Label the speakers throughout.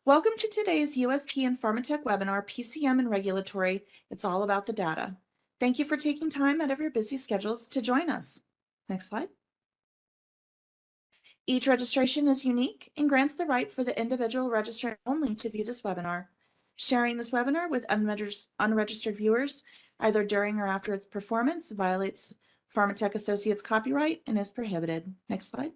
Speaker 1: Welcome to today's USP and Pharmatech webinar, PCM and Regulatory. It's all about the data. Thank you for taking time out of your busy schedules to join us. Next slide. Each registration is unique and grants the right for the individual registrant only to view this webinar. Sharing this webinar with unregistered viewers, either during or after its performance, violates Pharmatech Associates copyright and is prohibited. Next slide.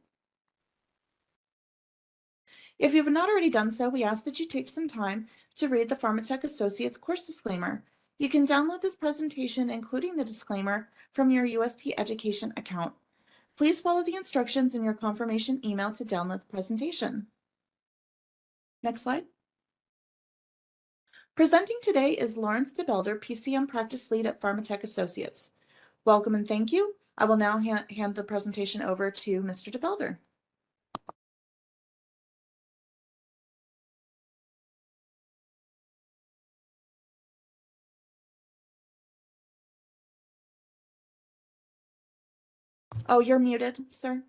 Speaker 1: If you have not already done so, we ask that you take some time to read the Pharmatech Associates course disclaimer. You can download this presentation, including the disclaimer, from your USP Education account. Please follow the instructions in your confirmation email to download the presentation. Next slide. Presenting today is Lawrence DeBelder, PCM Practice Lead at Pharmatech Associates. Welcome and thank you. I will now hand the presentation over to Mr. DeBelder. Oh, you're muted, sir.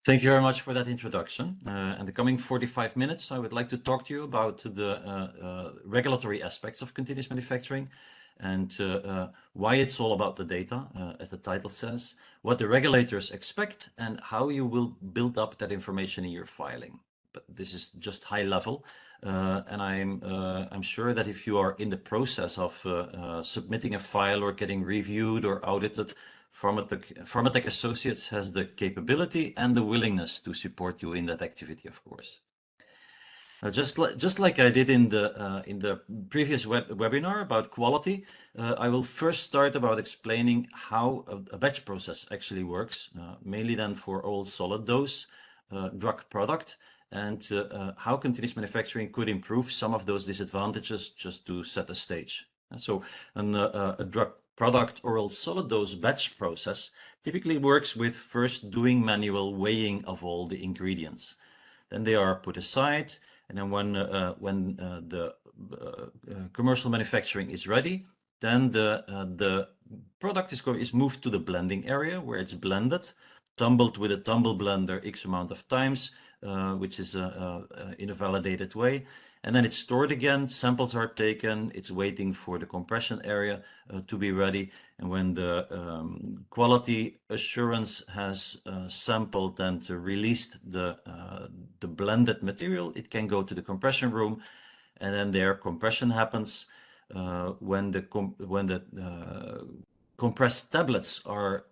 Speaker 2: Thank you very much for that introduction. In the coming 45 minutes, I would like to talk to you about the regulatory aspects of continuous manufacturing and why it's all about the data, as the title says, what the regulators expect, and how you will build up that information in your filing. But this is just high level, and I'm sure that if you are in the process of submitting a file or getting reviewed or audited, Pharmatech Associates has the capability and the willingness to support you in that activity, of course. Just like I did in the previous webinar about quality, I will first start about explaining how a batch process actually works, mainly then for oral solid dose drug product, and how continuous manufacturing could improve some of those disadvantages, just to set the stage. So a drug product oral solid dose batch process typically works with first doing manual weighing of all the ingredients. Then they are put aside, and then when the commercial manufacturing is ready, then the product is moved to the blending area where it's blended, tumbled with a tumble blender X amount of times, which is in a validated way. And then it's stored again, samples are taken, it's waiting for the compression area to be ready. And when the quality assurance has sampled and released the blended material, it can go to the compression room, and then there compression happens. When the compressed tablets are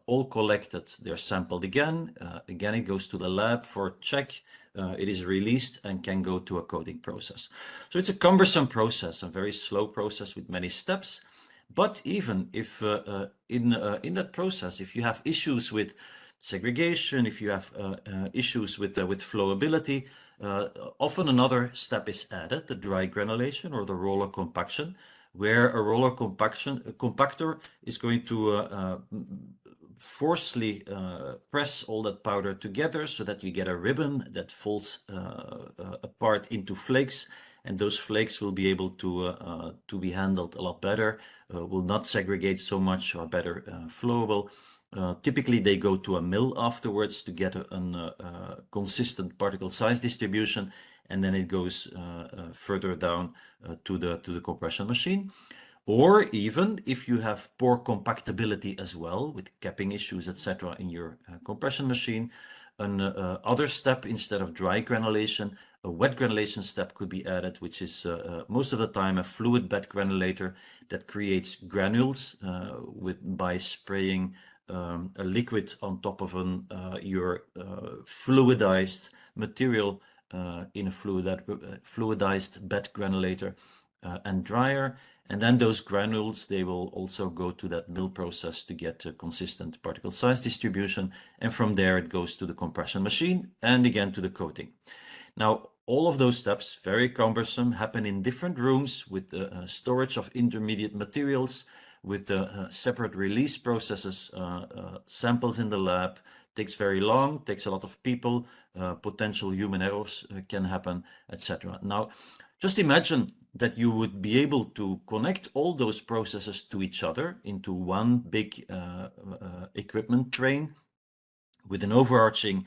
Speaker 2: all collected, they're sampled again. Again, it goes to the lab for check. It is released and can go to a coating process. So it's a cumbersome process, a very slow process with many steps. But even if in that process, if you have issues with segregation, if you have issues with flowability, often another step is added, the dry granulation or the roller compaction, where a roller compactor is going to forcefully press all that powder together so that you get a ribbon that falls apart into flakes, and those flakes will be able to be handled a lot better, will not segregate so much, or better flowable. Typically they go to a mill afterwards to get a consistent particle size distribution, and then it goes further down to the compression machine. Or even if you have poor compactability as well, with capping issues, etc., in your compression machine, an other step instead of dry granulation, a wet granulation step could be added, which is most of the time a fluid bed granulator that creates granules by spraying a liquid on top of your fluidized material in a fluidized bed granulator and dryer. And then those granules, they will also go to that mill process to get a consistent particle size distribution. And from there, it goes to the compression machine and again to the coating. Now, all of those steps, very cumbersome, happen in different rooms with the storage of intermediate materials, with the separate release processes, samples in the lab. Takes very long, takes a lot of people, potential human errors can happen, etc. Now, just imagine that you would be able to connect all those processes to each other into one big equipment train with an overarching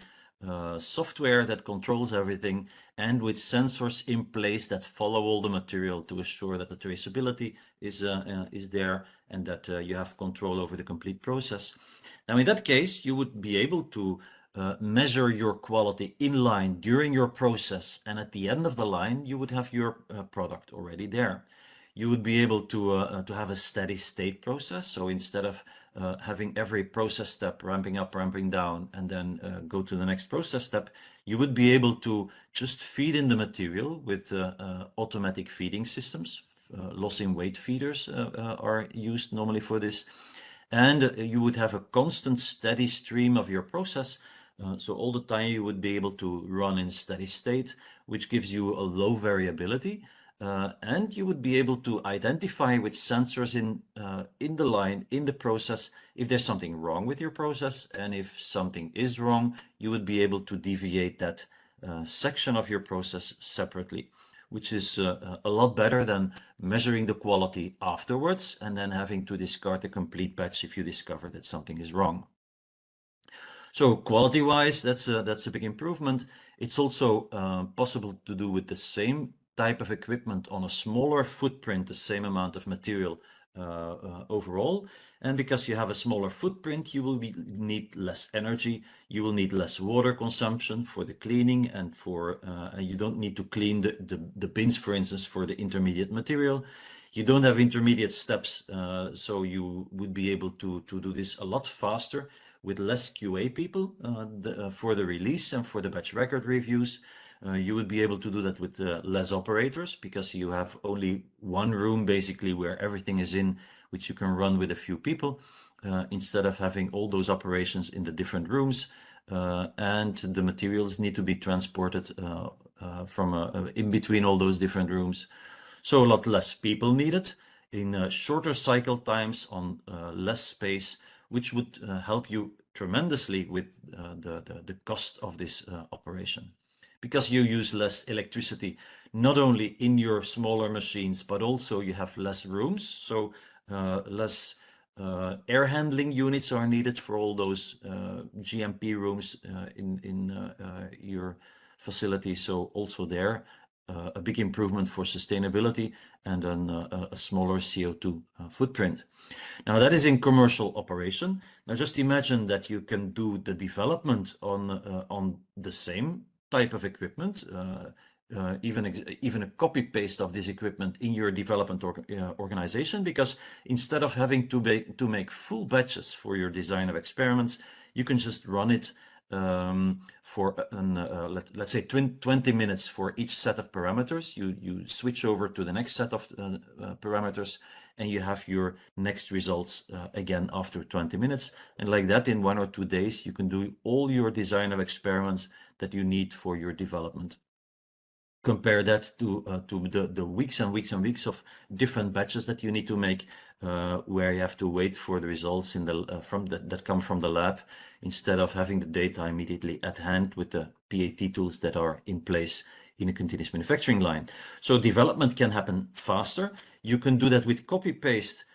Speaker 2: software that controls everything, and with sensors in place that follow all the material to assure that the traceability is there and that you have control over the complete process. Now, in that case, you would be able to measure your quality in line during your process, and at the end of the line, you would have your product already there. You would be able to have a steady state process. So instead of having every process step ramping up, ramping down, and then go to the next process step, you would be able to just feed in the material with automatic feeding systems. Loss in weight feeders are used normally for this. And you would have a constant steady stream of your process. So all the time you would be able to run in steady state, which gives you a low variability. And you would be able to identify with sensors in the line, in the process, if there's something wrong with your process. And if something is wrong, you would be able to deviate that section of your process separately, which is a lot better than measuring the quality afterwards and then having to discard the complete batch if you discover that something is wrong. So quality-wise, that's a big improvement. It's also possible to do with the same type of equipment on a smaller footprint, the same amount of material overall. And because you have a smaller footprint, you will need less energy, you will need less water consumption for the cleaning, and you don't need to clean the bins, for instance, for the intermediate material. You don't have intermediate steps, so you would be able to do this a lot faster with less QA people for the release and for the batch record reviews. You would be able to do that with less operators, because you have only one room basically where everything is in, which you can run with a few people, instead of having all those operations in the different rooms. And the materials need to be transported from in between all those different rooms. So a lot less people needed in shorter cycle times on less space, which would help you tremendously with the cost of this operation. Because you use less electricity, not only in your smaller machines, but also you have less rooms. So less air handling units are needed for all those GMP rooms in your facility. So also there, a big improvement for sustainability and a smaller CO2 footprint. Now that is in commercial operation. Now just imagine that you can do the development on the same type of equipment, even a copy paste of this equipment in your development organization, because instead of having to make full batches for your design of experiments, you can just run it for let's say 20 minutes for each set of parameters. You switch over to the next set of parameters, and you have your next results again after 20 minutes. And like that, in 1 or 2 days, you can do all your design of experiments that you need for your development. Compare that to the weeks and weeks and weeks of different batches that you need to make, where you have to wait for the results that come from the lab, instead of having the data immediately at hand with the PAT tools that are in place in a continuous manufacturing line. So development can happen faster. You can do that with copy-paste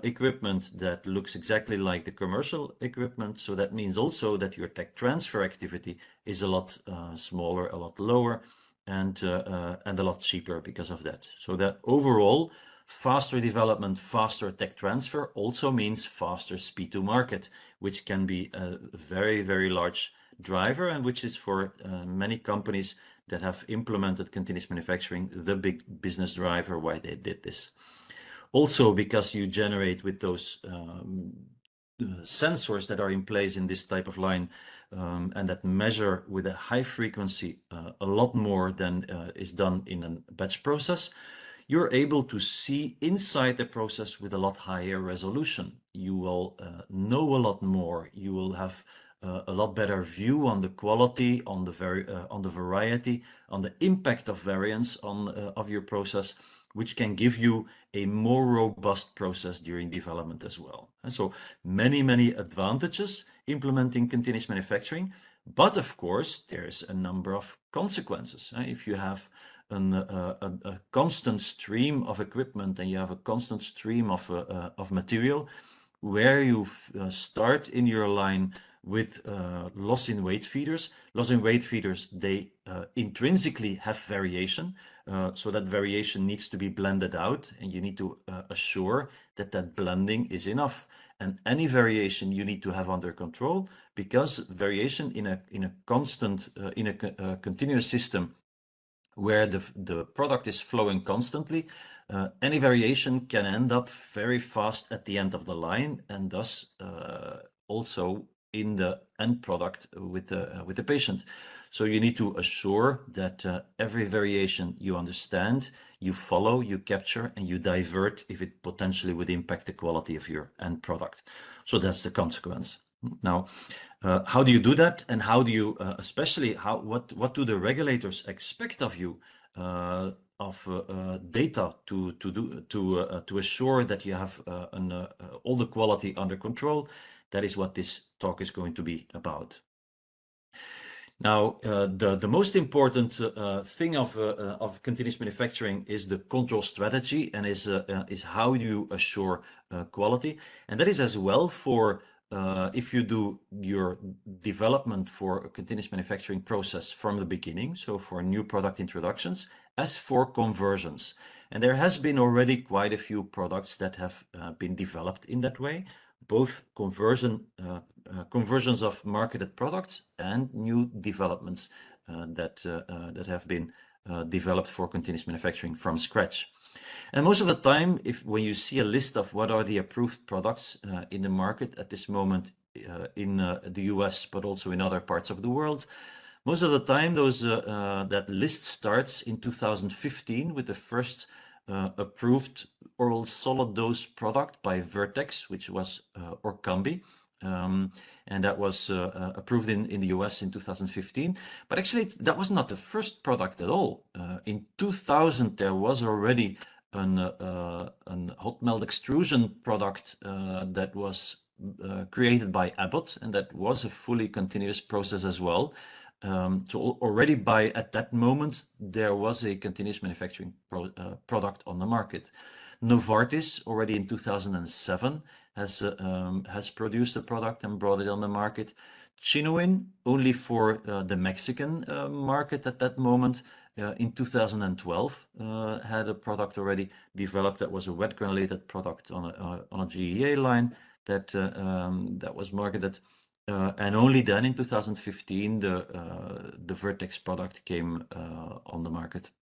Speaker 2: equipment that looks exactly like the commercial equipment. So that means also that your tech transfer activity is a lot smaller, a lot lower, and a lot cheaper because of that. So that overall, faster development, faster tech transfer also means faster speed to market, which can be a very, very large driver, and which is for many companies that have implemented continuous manufacturing, the big business driver why they did this. Also because you generate with those sensors that are in place in this type of line, and that measure with a high frequency a lot more than is done in a batch process, you're able to see inside the process with a lot higher resolution. You will know a lot more. You will have a lot better view on the quality, on the variety, on the impact of variance of your process, which can give you a more robust process during development as well. And so many advantages implementing continuous manufacturing, but of course there's a number of consequences. If you have a constant stream of equipment and you have a constant stream of material, where you start in your line with loss in weight feeders. Loss in weight feeders, they intrinsically have variation, so that variation needs to be blended out, and you need to assure that that blending is enough. And any variation you need to have under control, because variation in a constant, continuous system where the product is flowing constantly, any variation can end up very fast at the end of the line, and thus also in the end product with the patient. So you need to assure that every variation you understand, you follow, you capture, and you divert if it potentially would impact the quality of your end product. So that's the consequence. Now, how do you do that, and how do you, especially, what do the regulators expect of you, of data to assure that you have all the quality under control? That is what this talk is going to be about. Now, the most important thing of continuous manufacturing is the control strategy, and is how you assure quality, and that is as well for if you do your development for a continuous manufacturing process from the beginning, so for new product introductions, as for conversions. And there has been already quite a few products that have been developed in that way, both conversions of marketed products and new developments that have been developed for continuous manufacturing from scratch. And most of the time, when you see a list of what are the approved products in the market at this moment in the US, but also in other parts of the world, most of the time that list starts in 2015 with the first approved oral solid dose product by Vertex, which was Orkambi. And that was approved in the US in 2015. But actually, that was not the first product at all. In 2000, there was already an hot melt extrusion product that was created by Abbott, and that was a fully continuous process as well. So already at that moment, there was a continuous manufacturing product on the market. Novartis already in 2007 has produced a product and brought it on the market. Chinuin only for the Mexican market at that moment. In 2012 had a product already developed that was a wet granulated product on a GEA line that was marketed. And only then in 2015 the Vertex product came on the market.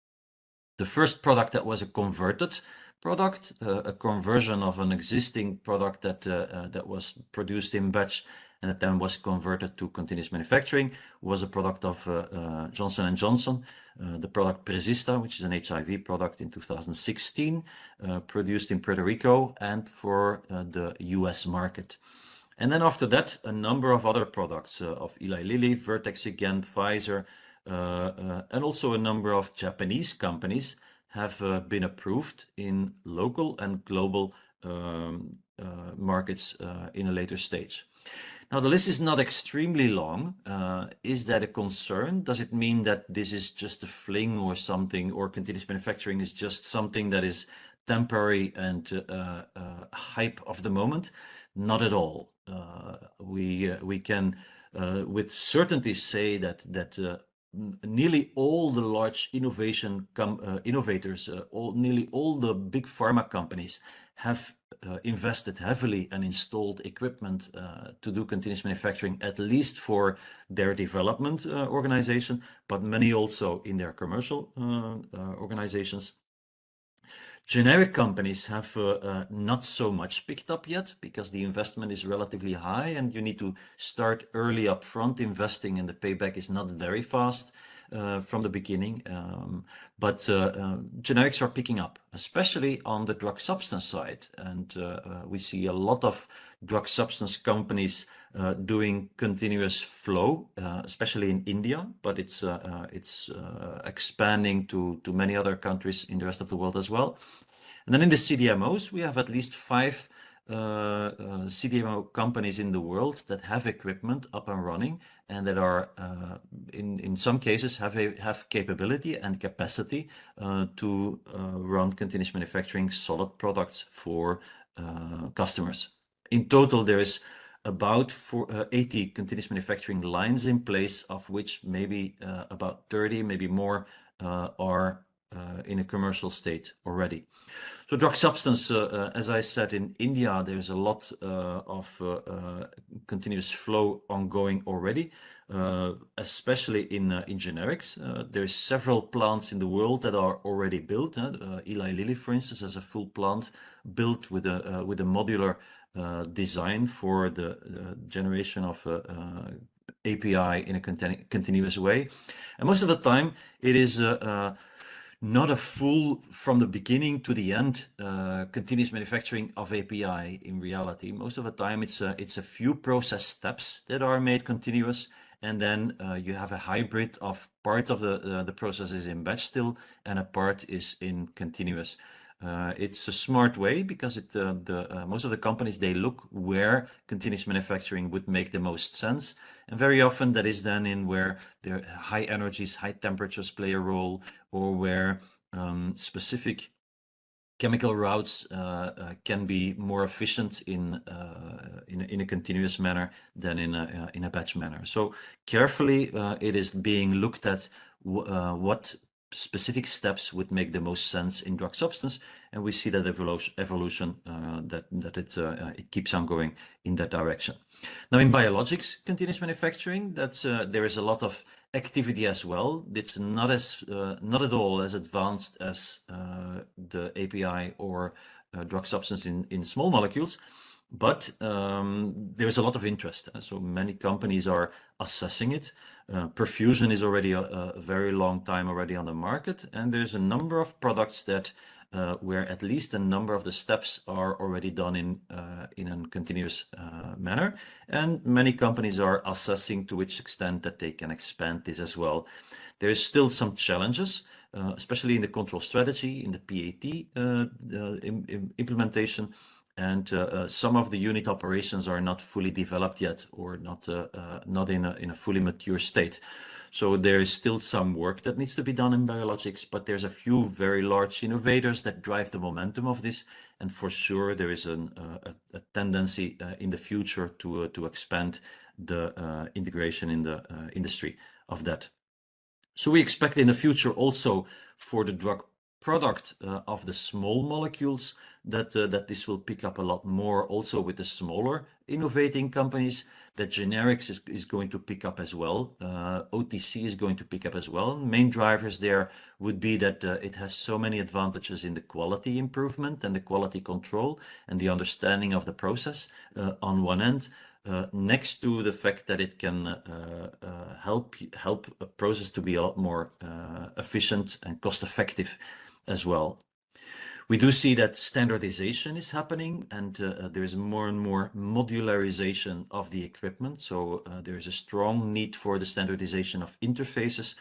Speaker 2: The first product that was a converted product, a conversion of an existing product that was produced in batch and that then was converted to continuous manufacturing, was a product of Johnson & Johnson, the product Presista, which is an HIV product in 2016, produced in Puerto Rico and for the US market. And then after that, a number of other products of Eli Lilly, Vertex again, Pfizer, and also a number of Japanese companies have been approved in local and global markets in a later stage. Now, the list is not extremely long. Is that a concern? Does it mean that this is just a fling or something, or continuous manufacturing is just something that is temporary and hype of the moment? Not at all. We can with certainty say that nearly all the large innovators, nearly all the big pharma companies have invested heavily and installed equipment to do continuous manufacturing, at least for their development organization, but many also in their commercial organizations. Generic companies have not so much picked up yet, because the investment is relatively high and you need to start early upfront investing, and the payback is not very fast from the beginning. But generics are picking up, especially on the drug substance side. And we see a lot of drug substance companies doing continuous flow, especially in India, but it's expanding to many other countries in the rest of the world as well. And then in the CDMOs, we have at least 5 CDMO companies in the world that have equipment up and running, and that are in some cases have capability and capacity to run continuous manufacturing solid products for customers. In total, there is about 80 continuous manufacturing lines in place, of which maybe about 30, maybe more, are in a commercial state already. So drug substance, as I said, in India, there's a lot of continuous flow ongoing already, especially in generics. There's several plants in the world that are already built. Eli Lilly, for instance, has a full plant built with a modular design for the generation of API in a continuous way. And most of the time, it is not a full, from the beginning to the end, continuous manufacturing of API in reality. Most of the time, it's a few process steps that are made continuous, and then you have a hybrid of part of the process is in batch still, and a part is in continuous. It's a smart way because most of the companies, they look where continuous manufacturing would make the most sense. And very often that is then in where the high energies, high temperatures play a role, or where specific chemical routes can be more efficient in a continuous manner than in a batch manner. So carefully, it is being looked at what specific steps would make the most sense in drug substance, and we see that evolution that it keeps on going in that direction. Now in biologics continuous manufacturing, there is a lot of activity as well. It's not at all as advanced as the API or drug substance in small molecules, but there's a lot of interest. So many companies are assessing it. Perfusion is already a very long time already on the market, and there's a number of products that where at least a number of the steps are already done in a continuous manner, and many companies are assessing to which extent that they can expand this as well. There's still some challenges, especially in the control strategy, in the PAT implementation, and some of the unit operations are not fully developed yet, or not in a fully mature state. So there is still some work that needs to be done in biologics, but there's a few very large innovators that drive the momentum of this, and for sure there is a tendency in the future to expand the integration in the industry of that. So we expect in the future also for the drug product of the small molecules that this will pick up a lot more also with the smaller innovating companies, that generics is going to pick up as well. OTC is going to pick up as well. Main drivers there would be that it has so many advantages in the quality improvement and the quality control and the understanding of the process on one end. Next to the fact that it can help a process to be a lot more efficient and cost effective as well. We do see that standardization is happening, and there is more and more modularization of the equipment. So there is a strong need for the standardization of interfaces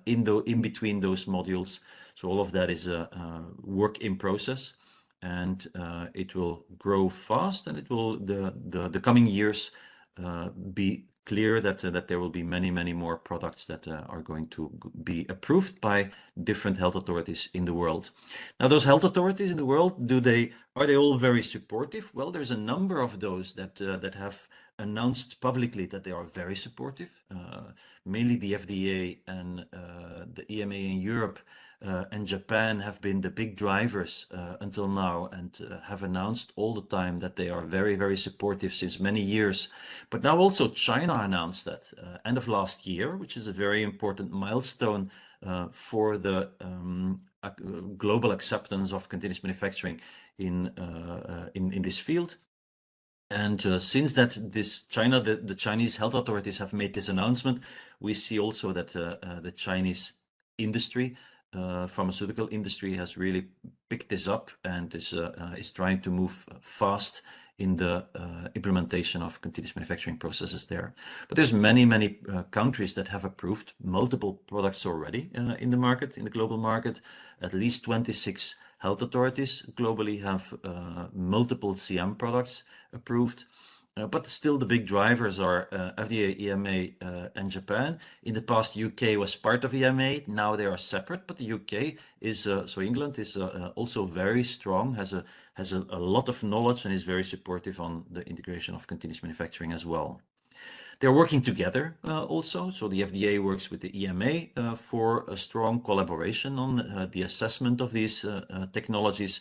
Speaker 2: in between those modules. So all of that is a work in process, and it will grow fast, and it will the coming years be clear that there will be many more products that are going to be approved by different health authorities in the world. Now, those health authorities in the world, are they all very supportive? Well, there's a number of those that have announced publicly that they are very supportive. Mainly the FDA and the EMA in Europe and Japan have been the big drivers until now, and have announced all the time that they are very supportive since many years. But now also China announced that end of last year, which is a very important milestone for the global acceptance of continuous manufacturing in this field. And since that, the Chinese health authorities have made this announcement, we see also that the Chinese industry, pharmaceutical industry, has really picked this up and is trying to move fast in the implementation of continuous manufacturing processes there. But there's many countries that have approved multiple products already in the market, in the global market. At least 26 health authorities globally have multiple CM products approved. but still the big drivers are FDA, EMA, and Japan. In the past, UK was part of EMA. Now they are separate, but the UK is, so England is also very strong, has a lot of knowledge and is very supportive on the integration of continuous manufacturing as well. They're working together also. So the FDA works with the EMA for a strong collaboration on the assessment of these technologies.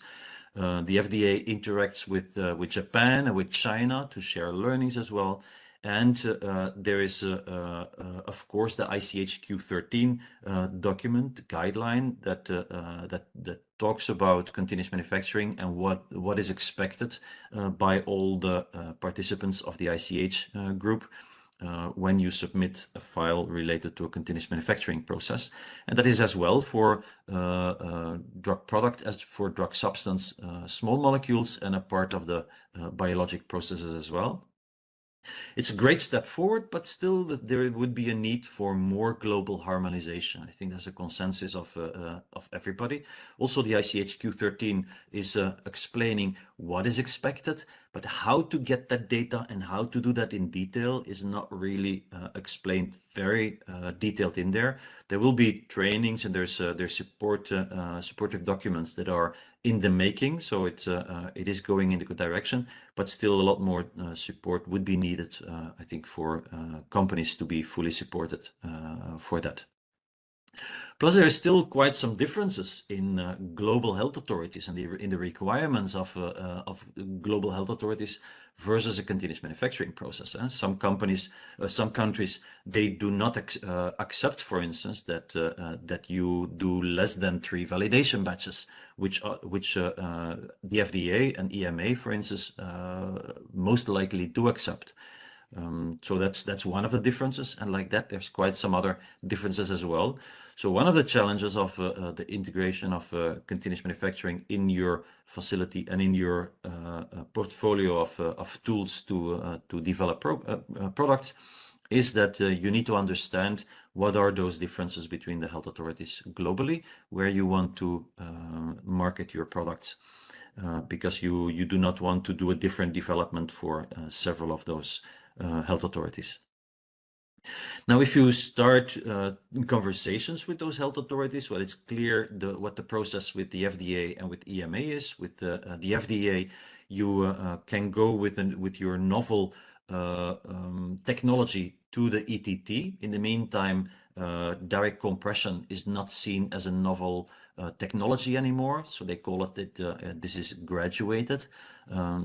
Speaker 2: The FDA interacts with Japan and with China to share learnings as well. And there is, of course, the ICH Q13 document guideline that talks about continuous manufacturing and what is expected by all the participants of the ICH group. When you submit a file related to a continuous manufacturing process. And that is as well for drug product as for drug substance, small molecules, and a part of the biologic processes as well. It's a great step forward, but still there would be a need for more global harmonization. I think there's a consensus of everybody. Also, the ICH Q13 is explaining what is expected, but how to get that data and how to do that in detail is not really explained very detailed in there. There will be trainings and there's supportive documents that are in the making, so it is going in a good direction, but still a lot more support would be needed, I think, for companies to be fully supported for that. Plus, there is still quite some differences in global health authorities and in the requirements of global health authorities versus a continuous manufacturing process. Some countries, they do not accept, for instance, that you do less than 3 validation batches, which the FDA and EMA, for instance, most likely do accept. So that's one of the differences, and like that there's quite some other differences as well. So one of the challenges of the integration of continuous manufacturing in your facility and in your portfolio of tools to develop products is that you need to understand what are those differences between the health authorities globally where you want to market your products. Because you do not want to do a different development for several of those health authorities. Now, if you start conversations with those health authorities, well, it's clear what the process with the FDA and with EMA is. With the FDA, you can go with your novel technology to the ETT. In the meantime, direct compression is not seen as a novel technology anymore, so they call it that this is graduated.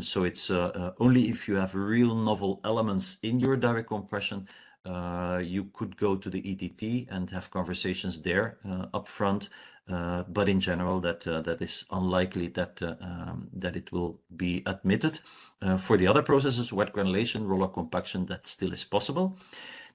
Speaker 2: So it's only if you have real novel elements in your direct compression, you could go to the ETT and have conversations there up front. But in general, that is unlikely that it will be admitted. For the other processes, wet granulation, roller compaction, that still is possible.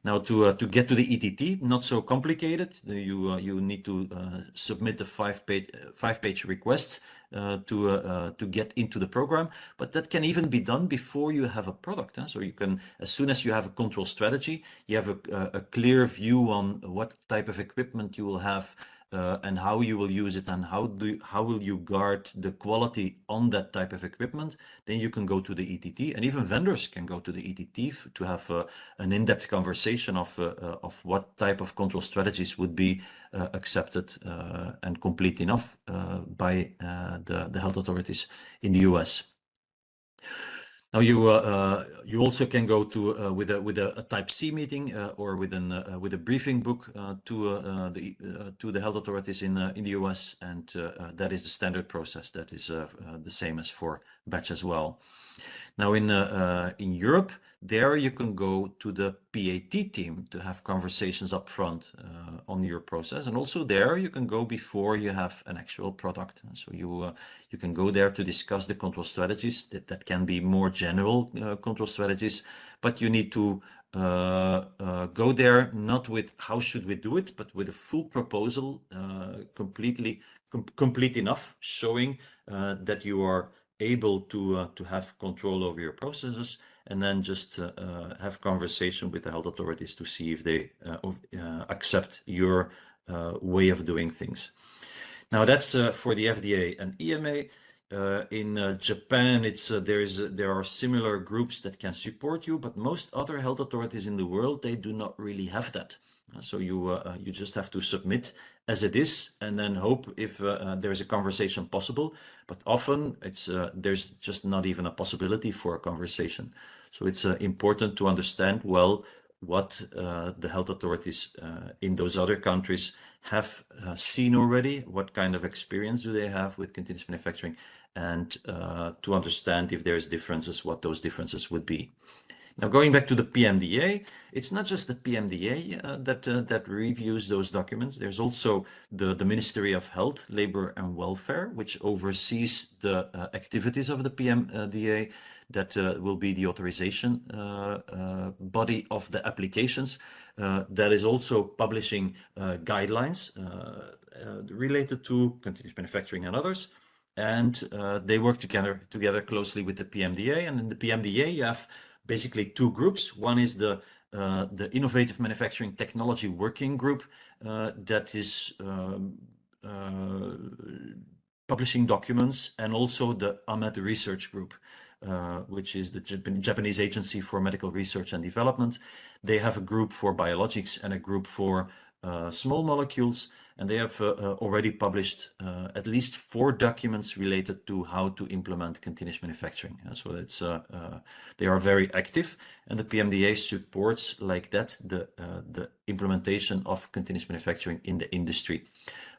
Speaker 2: Now, to get to the ETT, not so complicated. You need to submit a five-page request to get into the program, but that can even be done before you have a product. So you can, as soon as you have a control strategy, you have a clear view on what type of equipment you will have. And how you will use it and how will you guard the quality on that type of equipment, then you can go to the ETT, and even vendors can go to the ETT to have an in-depth conversation of what type of control strategies would be accepted and complete enough by the health authorities in the US. Now you also can go to with a Type C meeting or with a briefing book to the health authorities in the US, and that is the standard process. That is the same as for batch as well. Now in Europe, there you can go to the PAT team to have conversations up front on your process, and also there you can go before you have an actual product. So you can go there to discuss the control strategies. That can be more general control strategies, but you need to go there not with how should we do it, but with a full proposal, complete enough, showing that you are able to have control over your processes, and then just have conversation with the health authorities to see if they accept your way of doing things. Now that's for the FDA and EMA. In Japan, there are similar groups that can support you, but most other health authorities in the world, they do not really have that. So you just have to submit as it is, and then hope if there is a conversation possible. But often there's just not even a possibility for a conversation. So it's important to understand well what the health authorities in those other countries have seen already, what kind of experience do they have with continuous manufacturing, and to understand if there's differences, what those differences would be. Now, going back to the PMDA, it's not just the PMDA that reviews those documents. There's also the Ministry of Health, Labor and Welfare, which oversees the activities of the PMDA, that will be the authorization body of the applications, that is also publishing guidelines related to continuous manufacturing and others. And they work together closely with the PMDA. And in the PMDA, you have basically two groups. One is the Innovative Manufacturing Technology Working Group that is publishing documents, and also the AMED Research Group, which is the Japanese Agency for Medical Research and Development. They have a group for biologics and a group for small molecules, and they have already published at least 4 documents related to how to implement continuous manufacturing. So it's they are very active, and the PMDA supports like that the implementation of continuous manufacturing in the industry.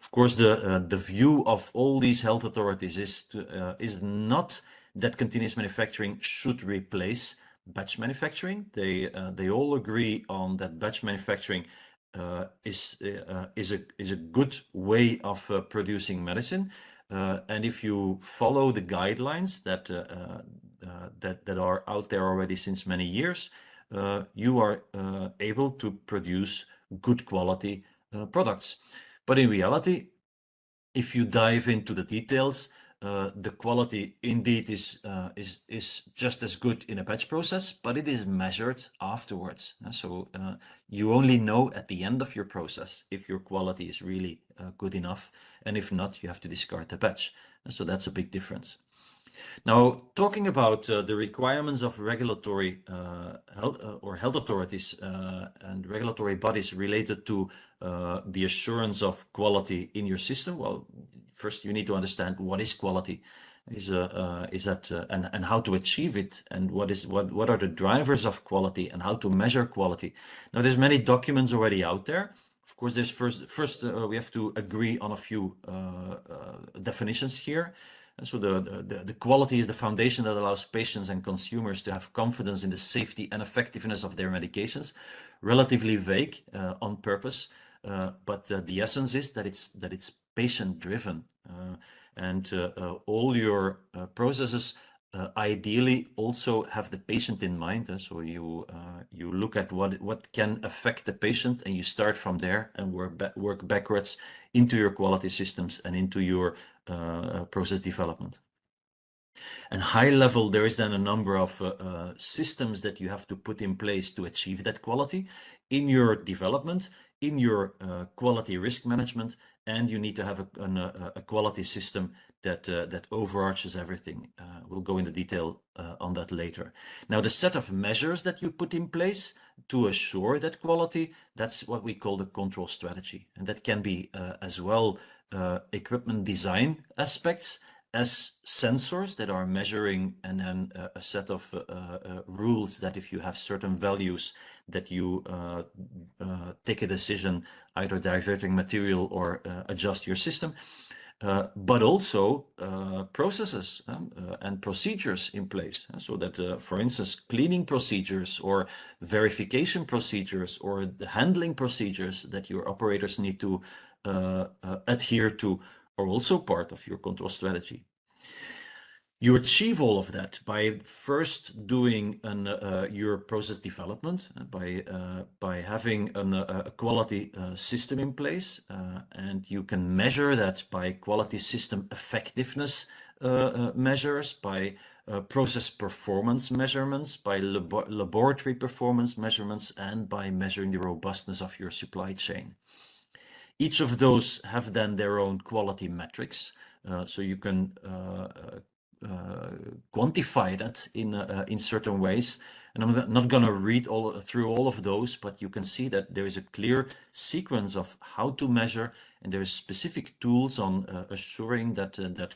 Speaker 2: Of course, the view of all these health authorities is not that continuous manufacturing should replace batch manufacturing. They all agree on that batch manufacturing is a good way of producing medicine, and if you follow the guidelines that are out there already since many years, you are able to produce good quality products. But in reality, if you dive into the details, the quality indeed is just as good in a batch process, but it is measured afterwards. So you only know at the end of your process if your quality is really good enough, and if not, you have to discard the batch. So that's a big difference. Now, talking about the requirements of regulatory health authorities and regulatory bodies related to the assurance of quality in your system. Well, first you need to understand what is quality, and how to achieve it, and what are the drivers of quality, and how to measure quality. Now, there's many documents already out there. Of course, there's first we have to agree on a few definitions here. And so the quality is the foundation that allows patients and consumers to have confidence in the safety and effectiveness of their medications. Relatively vague on purpose, but the essence is that it's patient-driven, and all your processes ideally also have the patient in mind. So you look at what can affect the patient, and you start from there and work backwards into your quality systems and into your process development. And high level, there is then a number of systems that you have to put in place to achieve that quality in your development, in your quality risk management, and you need to have a quality system that overarches everything. We'll go into detail on that later. Now, the set of measures that you put in place to assure that quality, that's what we call the control strategy. And that can be as well equipment design aspects, as sensors that are measuring, and then a set of rules that if you have certain values that you take a decision, either diverting material or adjust your system, but also processes and procedures in place, so that for instance, cleaning procedures or verification procedures or the handling procedures that your operators need to adhere to are also part of your control strategy. You achieve all of that by first doing your process development, by having a quality system in place, and you can measure that by quality system effectiveness measures, by process performance measurements, by laboratory performance measurements, and by measuring the robustness of your supply chain. Each of those have then their own quality metrics, so you can quantify that in certain ways. And I'm not going to read through all of those, but you can see that there is a clear sequence of how to measure, and there is specific tools on assuring that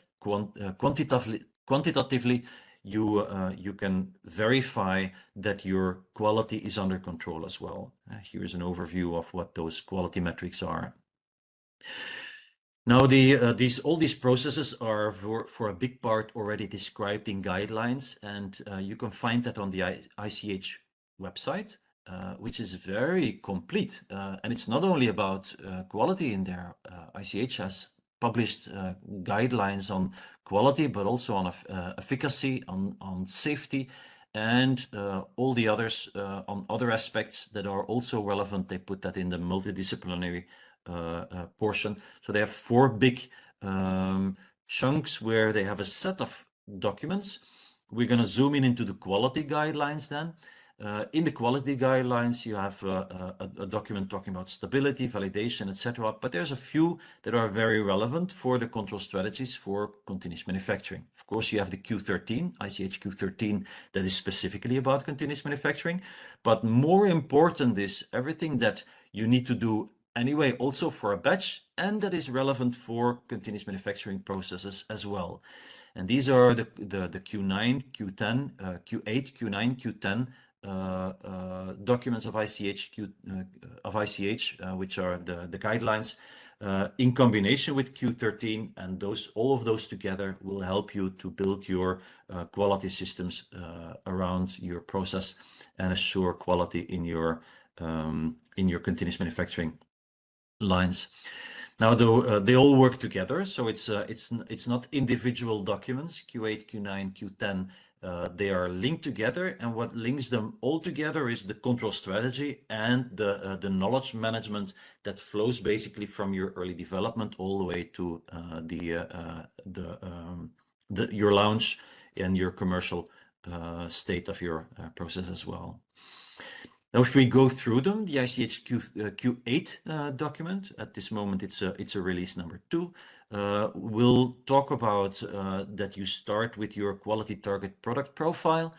Speaker 2: quantitatively you can verify that your quality is under control as well. Here's an overview of what those quality metrics are. Now, all these processes are for a big part already described in guidelines, and you can find that on the ICH website, which is very complete. And it's not only about quality in there. ICH has published guidelines on quality, but also on efficacy, on safety, and all the others on other aspects that are also relevant. They put that in the multidisciplinary portion. So they have 4 big chunks where they have a set of documents. We're going to zoom into the quality guidelines then. In the quality guidelines, you have a document talking about stability, validation, etc. But there's a few that are very relevant for the control strategies for continuous manufacturing. Of course, you have the Q13, ICH Q13, that is specifically about continuous manufacturing. But more important is everything that you need to do anyway, also for a batch, and that is relevant for continuous manufacturing processes as well. And these are the Q9, Q10, Q8, Q9, Q10 documents of ICH, which are the guidelines, in combination with Q13, and all of those together will help you to build your quality systems around your process and assure quality in your continuous manufacturing lines. Now, though, they all work together, so it's not individual documents. Q8, Q9, Q10, they are linked together, and what links them all together is the control strategy and the knowledge management that flows basically from your early development all the way to your launch and your commercial state of your process as well. Now, if we go through them, the ICH Q8 document, at this moment it's a release number 2, will talk about that you start with your quality target product profile,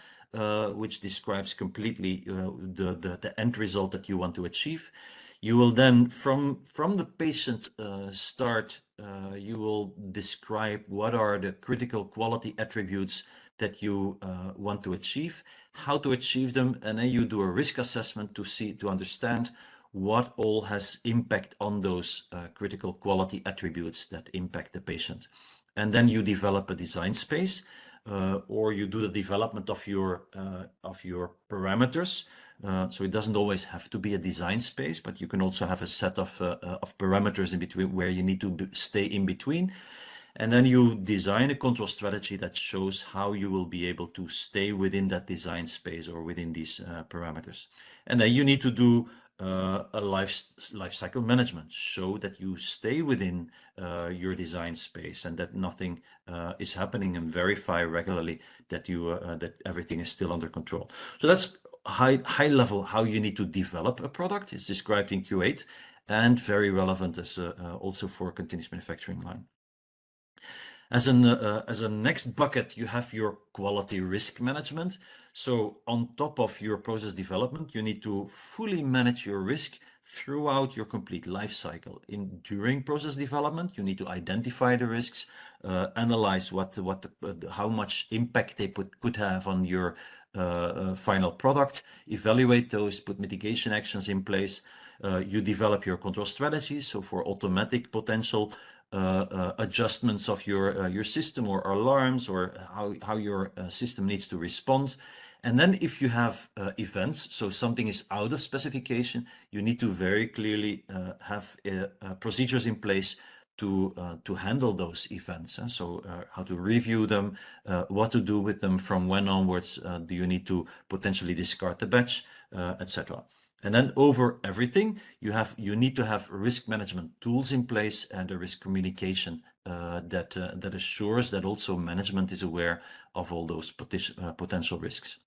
Speaker 2: which describes completely the end result that you want to achieve. You will then, from the patient start, you will describe what are the critical quality attributes that you want to achieve, how to achieve them, and then you do a risk assessment to understand what all has impact on those critical quality attributes that impact the patient. And then you develop a design space, or you do the development of your parameters. So it doesn't always have to be a design space, but you can also have a set of parameters in between where you need to stay in between. And then you design a control strategy that shows how you will be able to stay within that design space or within these parameters. And then you need to do a life cycle management, show that you stay within your design space and that nothing is happening, and verify regularly that that everything is still under control. So that's high level how you need to develop a product. It's described in Q8 and very relevant as also for a continuous manufacturing line. As a next bucket, you have your quality risk management. So on top of your process development, you need to fully manage your risk throughout your complete life cycle. During process development, you need to identify the risks, analyze how much impact they could have on your final product, evaluate those, put mitigation actions in place. You develop your control strategies, so for automatic potential adjustments of your system, or alarms, or how your system needs to respond. And then if you have events, so something is out of specification, you need to very clearly have procedures in place to handle those events. So how to review them, what to do with them, from when onwards do you need to potentially discard the batch, etc. And then over everything, you need to have risk management tools in place and a risk communication that assures that also management is aware of all those potential risks.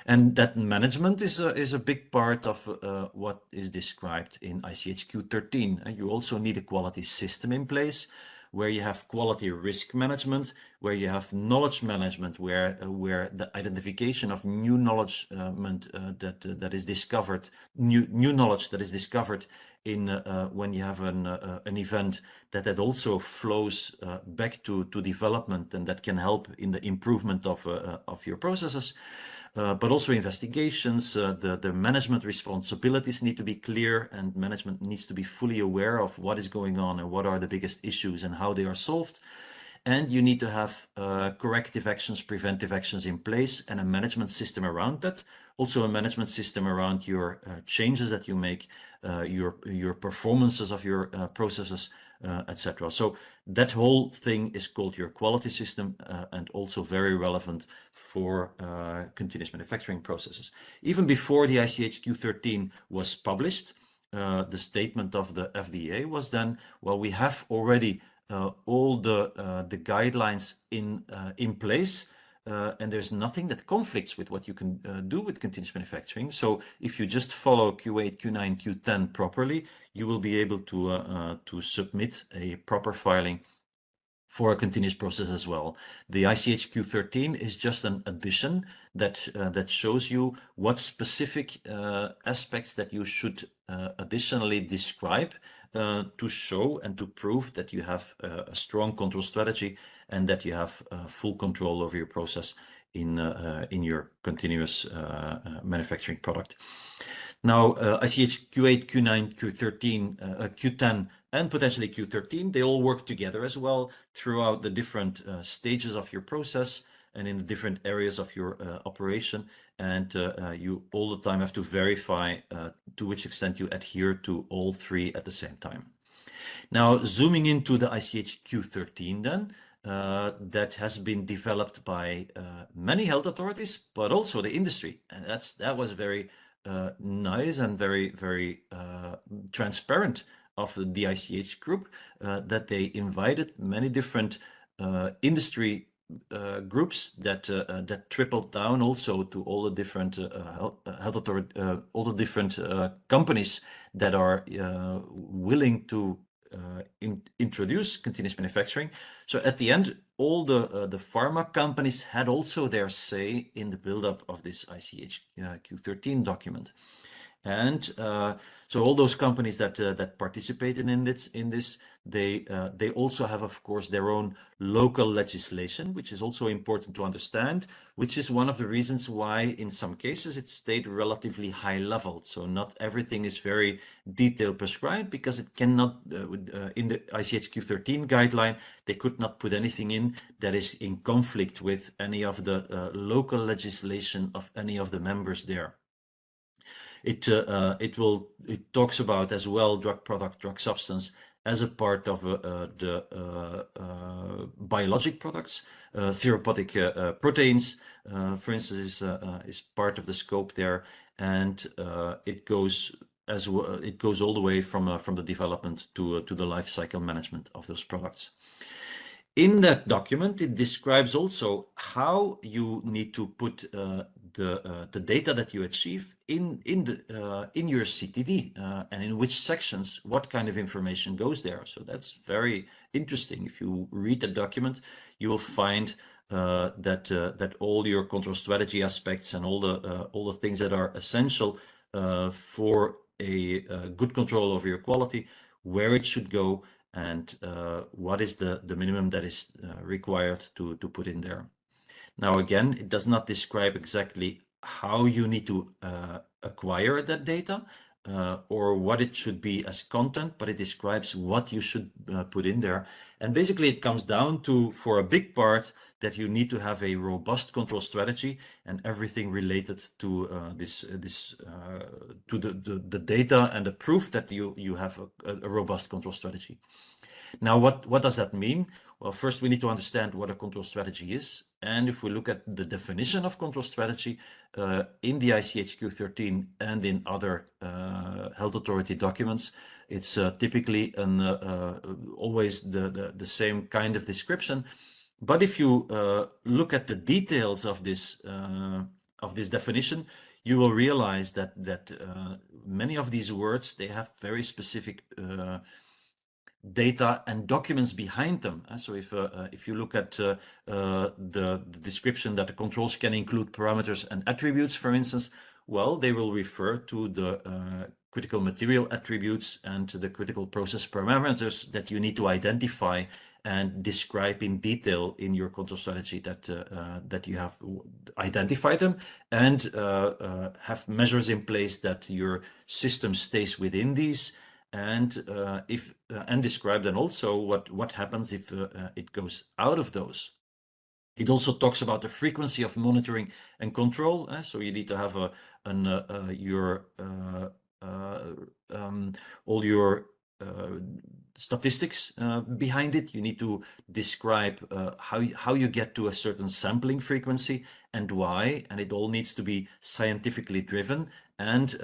Speaker 2: And that management is a big part of what is described in ICH Q13. And you also need a quality system in place where you have quality risk management, where you have knowledge management, where the identification of new knowledge that is discovered, new knowledge that is discovered in when you have an event, that also flows back to development, and that can help in the improvement of your processes. But also investigations, the management responsibilities need to be clear, and management needs to be fully aware of what is going on and what are the biggest issues and how they are solved. And you need to have corrective actions, preventive actions in place, and a management system around that. Also a management system around your changes that you make, your performances of your processes, etc. So that whole thing is called your quality system, and also very relevant for continuous manufacturing processes. Even before the ICH Q13 was published, the statement of the FDA was then, well, we have already all the guidelines in place, and there's nothing that conflicts with what you can do with continuous manufacturing. So if you just follow Q8, Q9, Q10 properly, you will be able to submit a proper filing for a continuous process as well. The ICH Q13 is just an addition that shows you what specific aspects that you should additionally describe to show and to prove that you have a strong control strategy and that you have full control over your process in your continuous manufacturing product. Now, ICH Q8, Q9, Q13, Q10, and potentially Q13, they all work together as well throughout the different stages of your process and in the different areas of your operation. And you all the time have to verify to which extent you adhere to all three at the same time. Now, zooming into the ICH Q13 then, that has been developed by many health authorities, but also the industry. And that was very nice and very transparent of the ICH group, that they invited many different industry groups that tripled down also to all the different health authority, all the different companies that are willing to introduce continuous manufacturing. So at the end, all the pharma companies had also their say in the buildup of this ICH Q13 document. And so all those companies that participated in this, they also have, of course, their own local legislation, which is also important to understand, which is one of the reasons why in some cases it stayed relatively high level. So not everything is very detailed prescribed, because it cannot, in the ICH Q13 guideline, they could not put anything in that is in conflict with any of the local legislation of any of the members there. It talks about as well drug product, drug substance as a part of the biologic products. Therapeutic proteins, for instance, is part of the scope there, and it goes as well. It goes all the way from the development to the life cycle management of those products. In that document, it describes also how you need to put the data that you achieve in your CTD, and in which sections what kind of information goes there. So that's very interesting. If you read the document, you will find that all your control strategy aspects and all the things that are essential for a good control over your quality, where it should go, and what is the minimum that is required to put in there. Now, again, it does not describe exactly how you need to acquire that data or what it should be as content, but it describes what you should put in there. And basically it comes down to, for a big part, that you need to have a robust control strategy and everything related to to the data and the proof that you have a robust control strategy. Now, what does that mean? Well, first we need to understand what a control strategy is. And if we look at the definition of control strategy in the ICH Q13 and in other health authority documents, it's typically always the same kind of description. But if you look at the details of this definition, you will realize that many of these words, they have very specific data and documents behind them. So if you look at the description that the controls can include parameters and attributes, for instance, well, they will refer to the critical material attributes and to the critical process parameters that you need to identify and describe in detail in your control strategy that you have identified them, and have measures in place that your system stays within these, and and describe then also what happens if it goes out of those. It also talks about the frequency of monitoring and control. So you need to have all your statistics behind it. You need to describe how you get to a certain sampling frequency and why, and it all needs to be scientifically driven and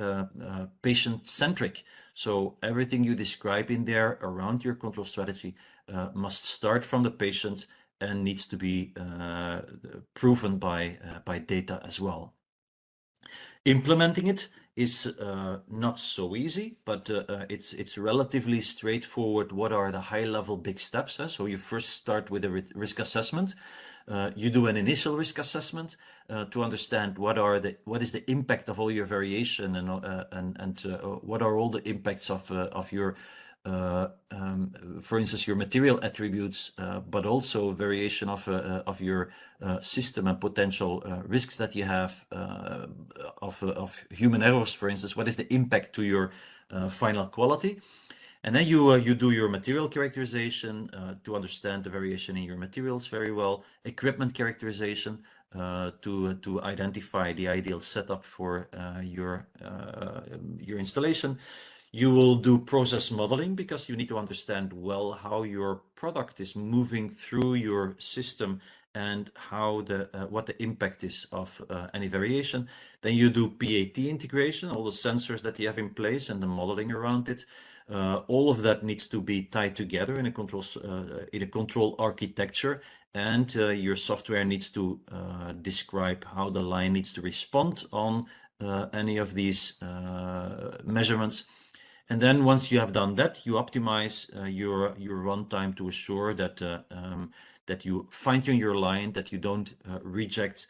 Speaker 2: patient-centric. So everything you describe in there around your control strategy must start from the patient and needs to be proven by data as well. Implementing it is not so easy, but it's relatively straightforward. What are the high-level big steps? So you first start with a risk assessment. You do an initial risk assessment to understand what is the impact of all your variation, and what are all the impacts of your for instance, your material attributes, but also variation of your system and potential risks that you have of human errors, for instance. What is the impact to your final quality? And then you do your material characterization to understand the variation in your materials very well. Equipment characterization to identify the ideal setup for your installation. You will do process modeling because you need to understand well how your product is moving through your system and how what the impact is of any variation. Then you do PAT integration, all the sensors that you have in place and the modeling around it. All of that needs to be tied together in a control architecture, and your software needs to describe how the line needs to respond on any of these measurements. And then once you have done that, you optimize your runtime to assure that that you fine-tune your line, that you don't reject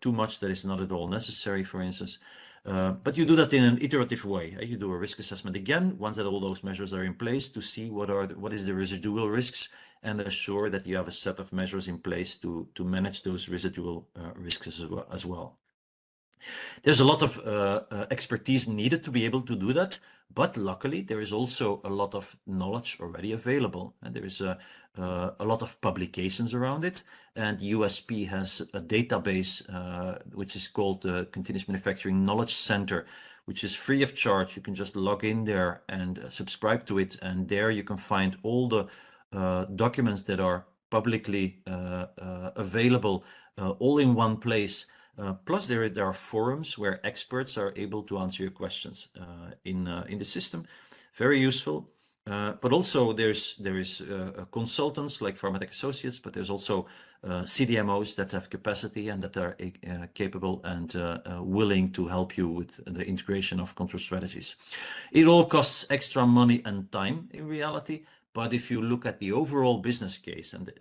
Speaker 2: too much that is not at all necessary, for instance. But you do that in an iterative way. You do a risk assessment again once that all those measures are in place to see what is the residual risks, and assure that you have a set of measures in place to manage those residual risks as well. There's a lot of expertise needed to be able to do that, but luckily there is also a lot of knowledge already available, and there is a lot of publications around it. And USP has a database which is called the Continuous Manufacturing Knowledge Center, which is free of charge. You can just log in there and subscribe to it, and there you can find all the documents that are publicly available all in one place. Plus, there are forums where experts are able to answer your questions in the system. Very useful. But also there is consultants like Pharmatech Associates, but there's also CDMOs that have capacity and that are capable and willing to help you with the integration of control strategies. It all costs extra money and time in reality, but if you look at the overall business case and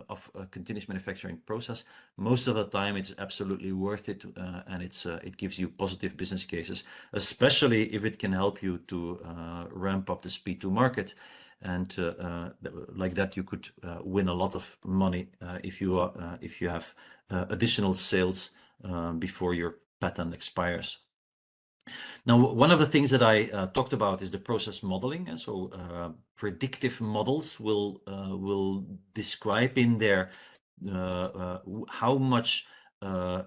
Speaker 2: of a continuous manufacturing process, most of the time it's absolutely worth it, and it gives you positive business cases, especially if it can help you to ramp up the speed to market. And like that, you could win a lot of money if you have additional sales before your patent expires. Now, one of the things that I talked about is the process modeling. And so predictive models will describe in there how much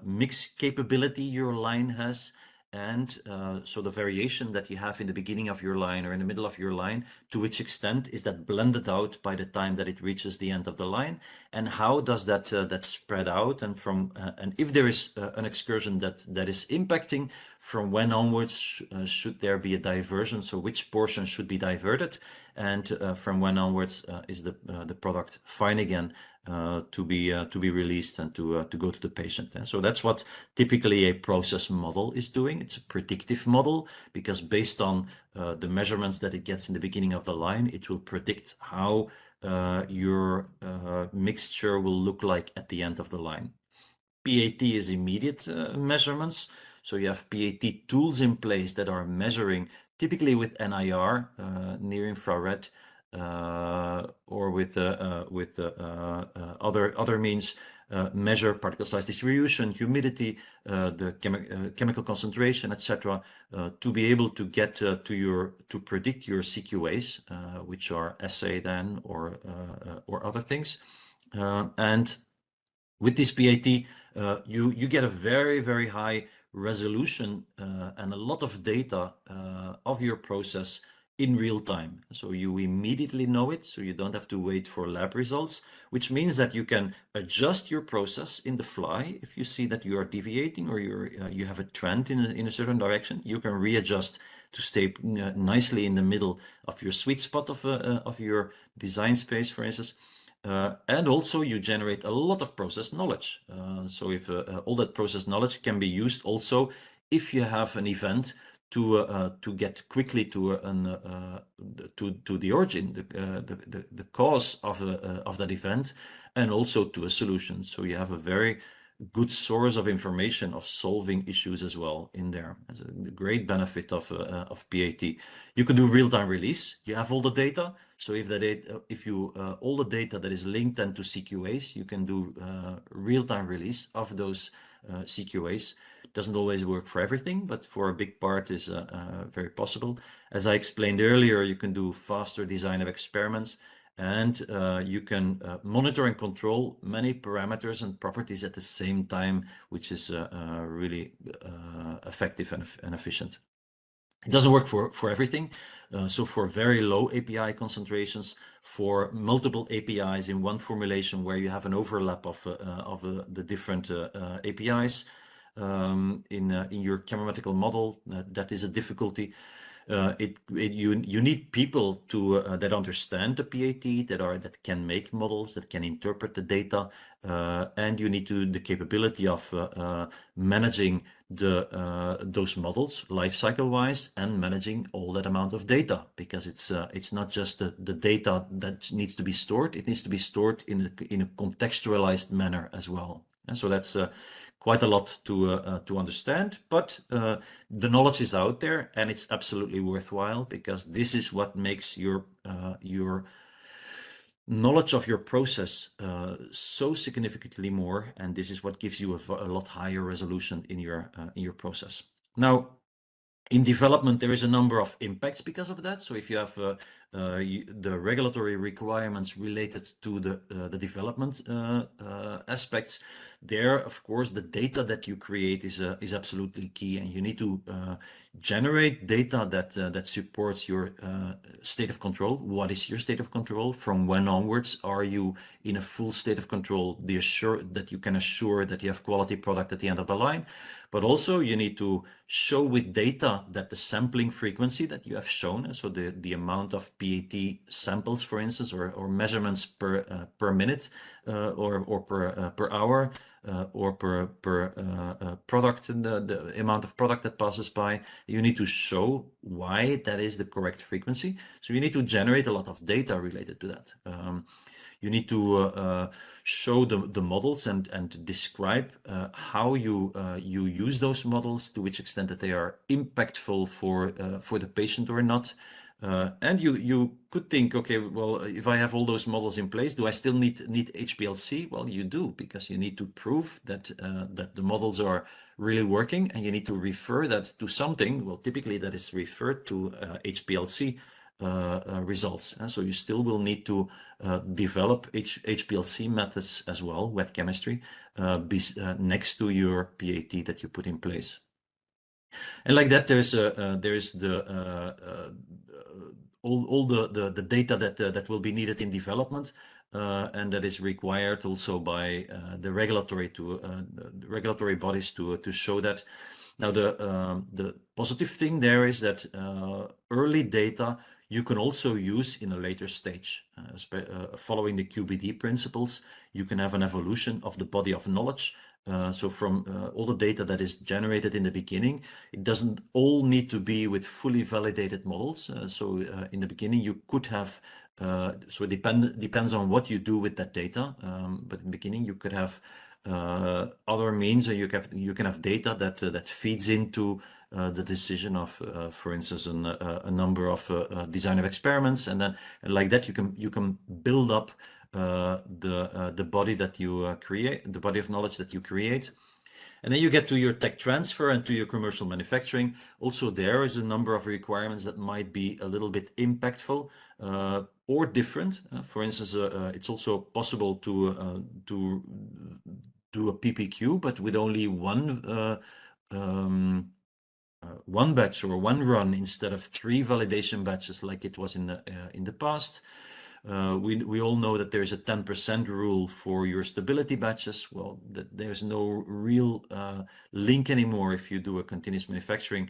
Speaker 2: mix capability your line has, and so the variation that you have in the beginning of your line or in the middle of your line, to which extent is that blended out by the time that it reaches the end of the line, and how does that spread out, and and if there is an excursion that is impacting, from when onwards should there be a diversion, so which portion should be diverted, and from when onwards is the product fine again to be released and to go to the patient. And so that's what typically a process model is doing. It's a predictive model because based on the measurements that it gets in the beginning of the line, it will predict how your mixture will look like at the end of the line. PAT is immediate measurements. So you have PAT tools in place that are measuring, typically with NIR, near infrared, or with other means, measure particle size distribution, humidity, the chemical concentration, etc., to be able to get to predict your CQAs, which are assay then or other things, and with this PAT, you get a very, very high resolution and a lot of data of your process in real time. So you immediately know it, so you don't have to wait for lab results, which means that you can adjust your process in the fly. If you see that you are deviating or you have a trend in a certain direction, you can readjust to stay nicely in the middle of your sweet spot of your design space, for instance. And also you generate a lot of process knowledge. So if all that process knowledge can be used also if you have an event to get quickly to the origin, the cause of that event, and also to a solution. So you have a very good source of information of solving issues as well in there. That's a great benefit of PAT. You can do real-time release. You have all the data. So if all the data that is linked then to CQAs, you can do real-time release of those CQAs. Doesn't always work for everything, but for a big part is very possible. As I explained earlier, you can do faster design of experiments, and you can monitor and control many parameters and properties at the same time, which is really effective and efficient. It doesn't work for everything. So for very low API concentrations, for multiple APIs in one formulation where you have an overlap of the different APIs in your chemomatical model, that is a difficulty. You need people to that understand the PAT, that can make models, that can interpret the data, and you need the capability of managing those models lifecycle wise and managing all that amount of data, because it's not just the data that needs to be stored, it needs to be stored in a contextualized manner as well. And so that's quite a lot to understand, but the knowledge is out there and it's absolutely worthwhile, because this is what makes your knowledge of your process so significantly more, and this is what gives you a lot higher resolution in your process. Now, in development, there is a number of impacts because of that. So if you have the regulatory requirements related to the development aspects, there, of course, the data that you create is absolutely key, and you need to generate data that supports your state of control. What is your state of control? From when onwards are you in a full state of control? That you can assure that you have quality product at the end of the line. But also you need to show with data that the sampling frequency that you have shown, so the amount of PAT samples, for instance, or measurements per minute, or per hour, or per product, and the amount of product that passes by, you need to show why that is the correct frequency. So you need to generate a lot of data related to that. You need to show the models and describe how you use those models, to which extent that they are impactful for the patient or not. And you could think, okay, well, if I have all those models in place, do I still need HPLC? Well, you do, because you need to prove that the models are really working, and you need to refer that to something. Well, typically that is referred to HPLC results. And so you still will need to develop HPLC methods as well, wet chemistry, next to your PAT that you put in place. And like that, there's all the data that will be needed in development, and that is required also by the regulatory bodies to show that. Now, the positive thing there is that early data you can also use in a later stage. Following the QBD principles, you can have an evolution of the body of knowledge. So from all the data that is generated in the beginning, it doesn't all need to be with fully validated models. In the beginning, you could have, so it depends on what you do with that data. But in the beginning, you could have other means, or you can have data that feeds into the decision of, for instance, a number of design of experiments, and then like that you can build up the body that you create, the body of knowledge that you create. And then you get to your tech transfer and to your commercial manufacturing. Also, there is a number of requirements that might be a little bit impactful or different. For instance, it's also possible to do a PPQ, but with only one batch or one run instead of 3 validation batches like it was in the past. We all know that there's a 10% rule for your stability batches. Well, there's no real link anymore if you do a continuous manufacturing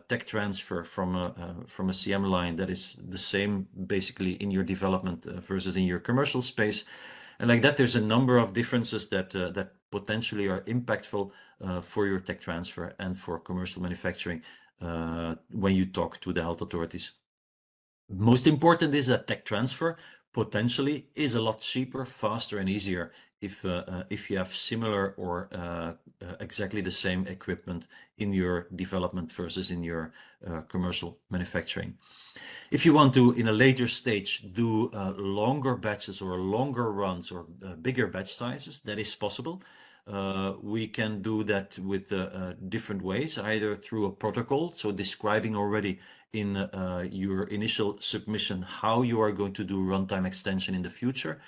Speaker 2: tech transfer from a CM line that is the same basically in your development versus in your commercial space. And like that, there's a number of differences that potentially are impactful for your tech transfer and for commercial manufacturing when you talk to the health authorities. Most important is that tech transfer potentially is a lot cheaper, faster, and easier if you have similar or exactly the same equipment in your development versus in your commercial manufacturing. If you want to, in a later stage, do longer batches or longer runs or bigger batch sizes, that is possible. We can do that with different ways, either through a protocol, so describing already in your initial submission how you are going to do runtime extension in the future,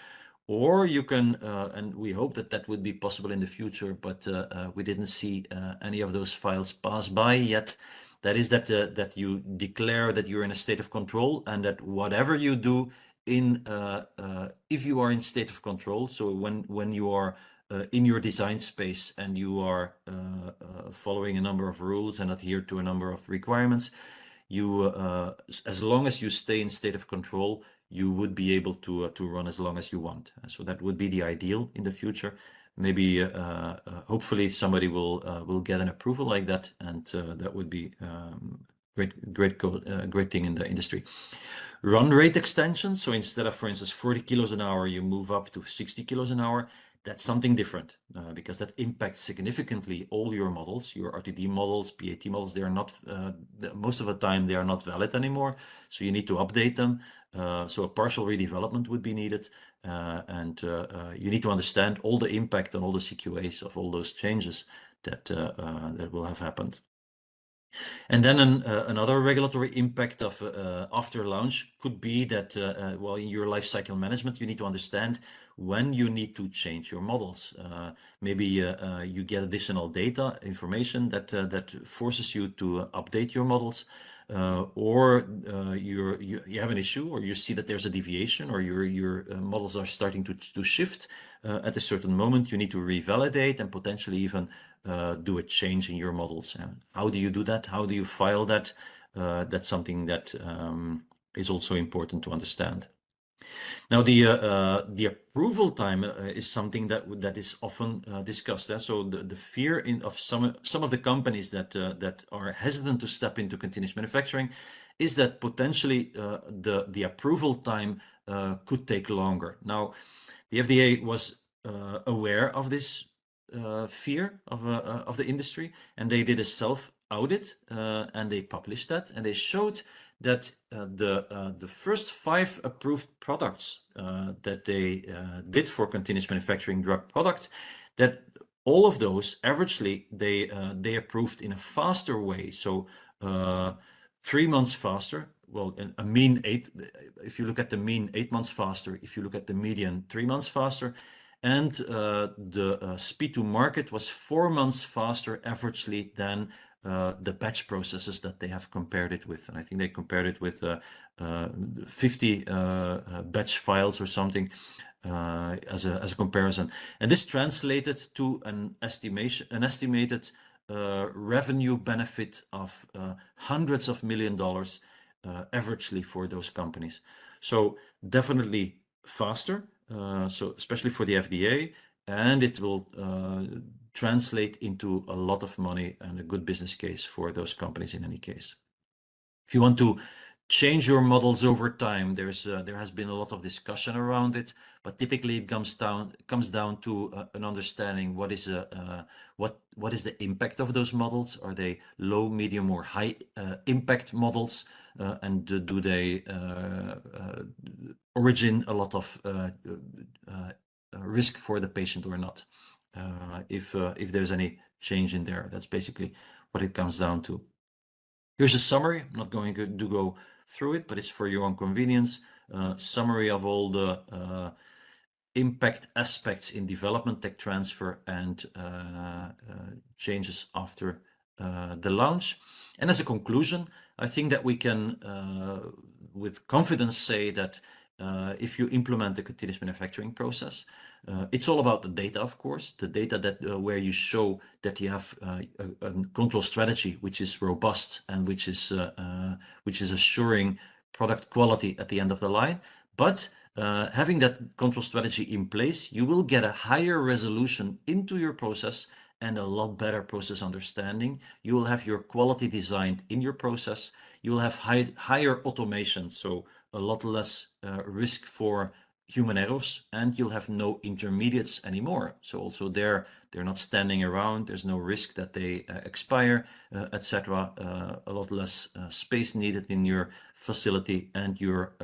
Speaker 2: or you can, and we hope that that would be possible in the future, but we didn't see any of those files pass by yet. That is that you declare that you're in a state of control, and that whatever you do if you are in state of control, so when you are in your design space and you are following a number of rules and adhere to a number of requirements, you as long as you stay in state of control, you would be able to run as long as you want. So that would be the ideal in the future. Maybe hopefully somebody will get an approval like that, and that would be great thing in the industry. Run rate extension. So instead of, for instance, 40 kilos an hour, you move up to 60 kilos an hour. That's something different because that impacts significantly all your models, your RTD models, PAT models. They are not, most of the time, they are not valid anymore. So you need to update them. So a partial redevelopment would be needed. And you need to understand all the impact on all the CQAs of all those changes that will have happened. And then another regulatory impact of after launch could be that, well, in your lifecycle management, you need to understand when you need to change your models. Maybe you get additional data, information that forces you to update your models, or you have an issue, or you see that there's a deviation, or your models are starting to shift. At a certain moment, you need to revalidate and potentially even do a change in your models. And how do you do that? How do you file that? That's something that is also important to understand. Now, the approval time is something that is often discussed. So the fear of some of the companies that are hesitant to step into continuous manufacturing is that potentially the approval time could take longer. Now, the FDA was aware of this fear of the industry, and they did a self-audit and they published that, and they showed that the first 5 approved products that they did for continuous manufacturing drug product, that all of those averagely they approved in a faster way. So 3 months faster. Well, a mean 8. If you look at the mean, 8 months faster. If you look at the median, 3 months faster. And the speed to market was 4 months faster averagely than the batch processes that they have compared it with. And I think they compared it with 50 batch files or something as a comparison. And this translated to an estimated revenue benefit of hundreds of $millions averagely for those companies. So definitely faster, so especially for the FDA, and it will translate into a lot of money and a good business case for those companies in any case. If you want to change your models over time, there has been a lot of discussion around it, but typically it comes down to an understanding what is the impact of those models. Are they low, medium, or high impact models, and do they origin a lot of risk for the patient or not? If there's any change in there, that's basically what it comes down to. Here's a summary. I'm not going to go through it, but it's for your own convenience. Summary of all the impact aspects in development, tech transfer, and changes after the launch. And as a conclusion, I think that we can, with confidence, say that if you implement the continuous manufacturing process, it's all about the data, of course, the data that where you show that you have a control strategy which is robust and which is assuring product quality at the end of the line. But having that control strategy in place, you will get a higher resolution into your process and a lot better process understanding. You will have your quality designed in your process. You will have higher automation, so a lot less risk for human errors, and you'll have no intermediates anymore. So also they're not standing around. There's no risk that they expire, etc. A lot less space needed in your facility, and your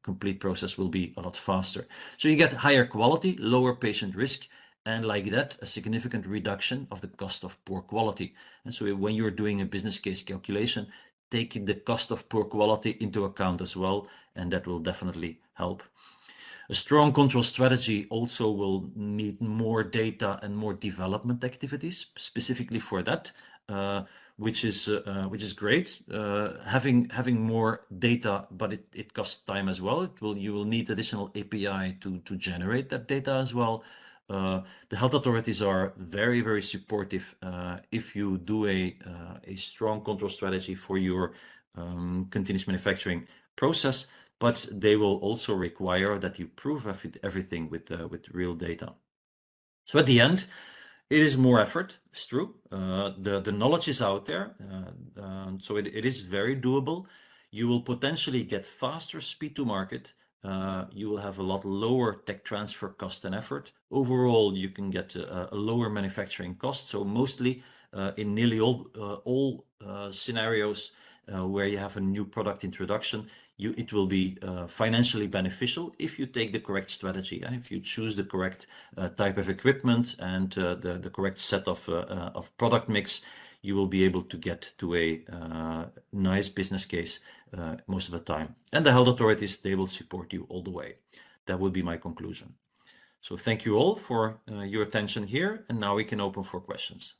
Speaker 2: complete process will be a lot faster. So you get higher quality, lower patient risk, and like that, a significant reduction of the cost of poor quality. And so when you're doing a business case calculation, take the cost of poor quality into account as well, and that will definitely help. A strong control strategy also will need more data and more development activities specifically for that, which is great. Having more data, but it costs time as well. You will need additional API to generate that data as well. The health authorities are very, very supportive if you do a strong control strategy for your continuous manufacturing process, but they will also require that you prove everything with real data. So at the end, it is more effort. It's true. The knowledge is out there, so it is very doable. You will potentially get faster speed to market. You will have a lot lower tech transfer cost and effort. Overall, you can get a lower manufacturing cost. So mostly in nearly all scenarios where you have a new product introduction, it will be financially beneficial if you take the correct strategy. If you choose the correct type of equipment and the correct set of product mix, you will be able to get to a nice business case most of the time. And the health authorities, they will support you all the way. That would be my conclusion. So thank you all for your attention here, and now we can open for questions.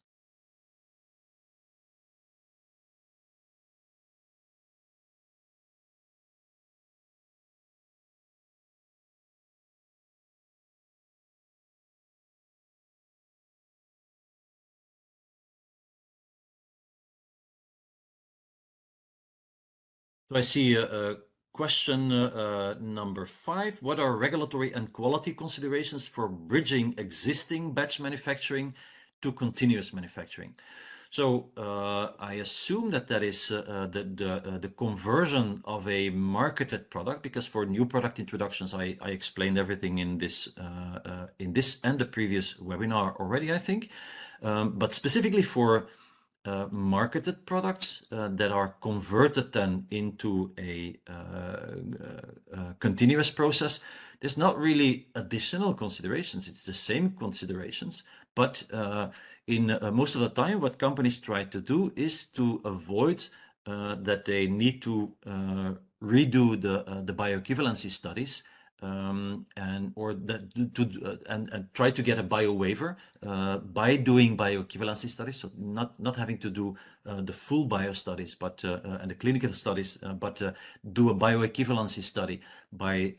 Speaker 2: So I see question number 5. What are regulatory and quality considerations for bridging existing batch manufacturing to continuous manufacturing? So I assume that is the conversion of a marketed product, because for new product introductions, I explained everything in this and the previous webinar already, I think. But specifically for marketed products that are converted then into a continuous process, there's not really additional considerations. It's the same considerations, but in most of the time, what companies try to do is to avoid that they need to redo the bioequivalency studies, and try to get a bio waiver by doing bioequivalency studies. So not having to do the full bio studies, but and the clinical studies, but do a bioequivalency study by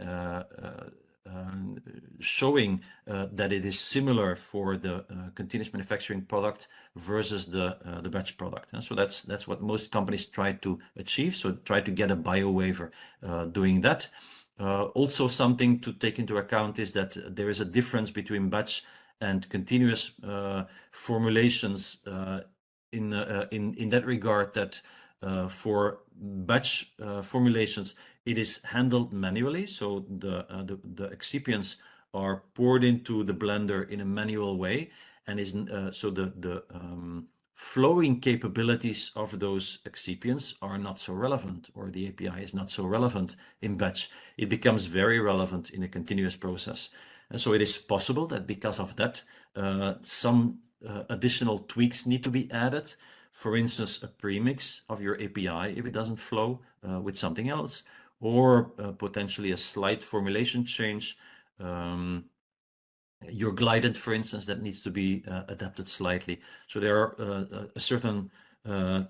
Speaker 2: showing that it is similar for the continuous manufacturing product versus the batch product. And so that's what most companies try to achieve. So try to get a bio waiver doing that. Also, something to take into account is that there is a difference between batch and continuous formulations in that regard, that for batch formulations it is handled manually, so the excipients are poured into the blender in a manual way, and so the flowing capabilities of those excipients are not so relevant, or the API is not so relevant in batch. It becomes very relevant in a continuous process. And so it is possible that because of that, some additional tweaks need to be added. For instance, a premix of your API if it doesn't flow with something else, or potentially a slight formulation change. Your glidant, for instance, that needs to be adapted slightly. So there are certain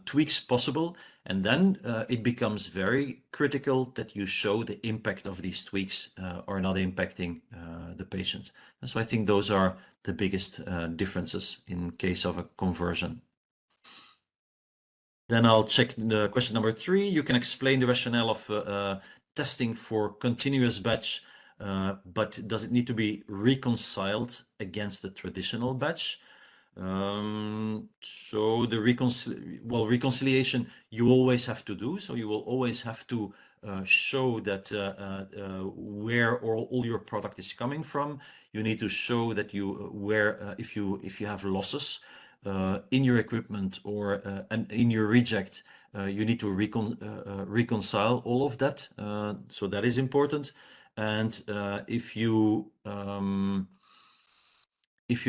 Speaker 2: tweaks possible, and then it becomes very critical that you show the impact of these tweaks are not impacting the patient. And so I think those are the biggest differences in case of a conversion. Then I'll check the question number 3. You can explain the rationale of testing for continuous batch, but does it need to be reconciled against the traditional batch? So the reconciliation you always have to do. So you will always have to show that where all your product is coming from. You need to show that if you have losses in your equipment or and in your reject, you need to reconcile all of that. So that is important. And if you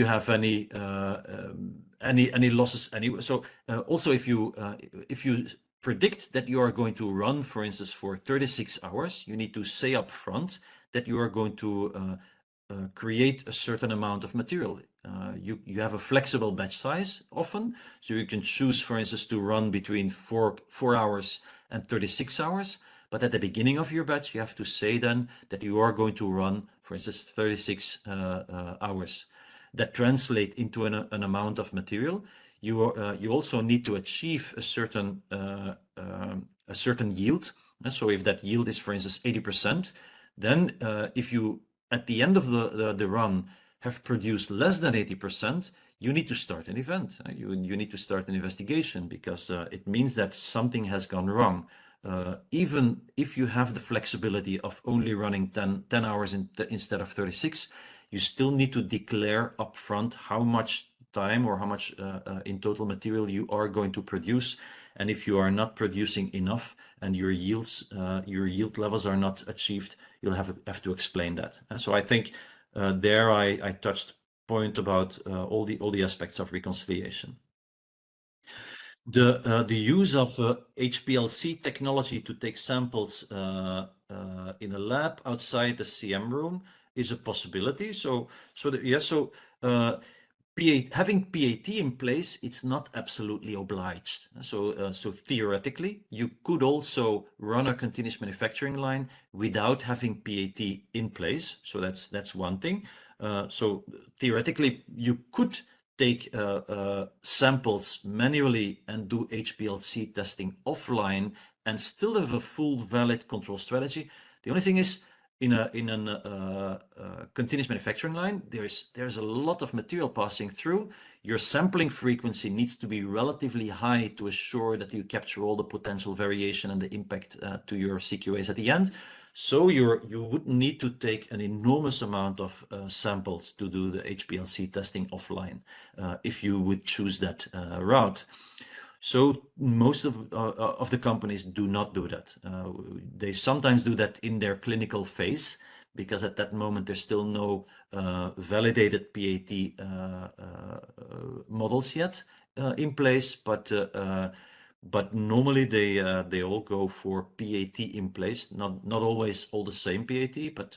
Speaker 2: have any losses anyway. So also if you predict that you are going to run, for instance, for 36 hours, you need to say up front that you are going to create a certain amount of material. You have a flexible batch size often, so you can choose, for instance, to run between 4 hours and 36 hours. But at the beginning of your batch, you have to say then that you are going to run, for instance, 36 hours. That translate into an amount of material. You also need to achieve a certain yield. So if that yield is, for instance, 80%, then if you at the end of the run have produced less than 80%, you need to start an event. You need to start an investigation, because it means that something has gone wrong. Even if you have the flexibility of only running 10 hours instead of 36, you still need to declare upfront how much time or how much in total material you are going to produce. And if you are not producing enough and your yield levels are not achieved, you'll have to explain that. And so I think there I touched point about all the aspects of reconciliation. The use of HPLC technology to take samples in a lab outside the CM room is a possibility. Having PAT in place, it's not absolutely obliged. So theoretically, you could also run a continuous manufacturing line without having PAT in place. So that's one thing. So theoretically, you could take samples manually and do HPLC testing offline and still have a full valid control strategy. The only thing is, in a continuous manufacturing line, there's a lot of material passing through. Your sampling frequency needs to be relatively high to assure that you capture all the potential variation and the impact to your CQAs at the end. So you would need to take an enormous amount of samples to do the HPLC testing offline if you would choose that route. So most of the companies do not do that. They sometimes do that in their clinical phase, because at that moment there's still no validated PAT models yet in place. But normally they all go for PAT in place. Not always all the same PAT, but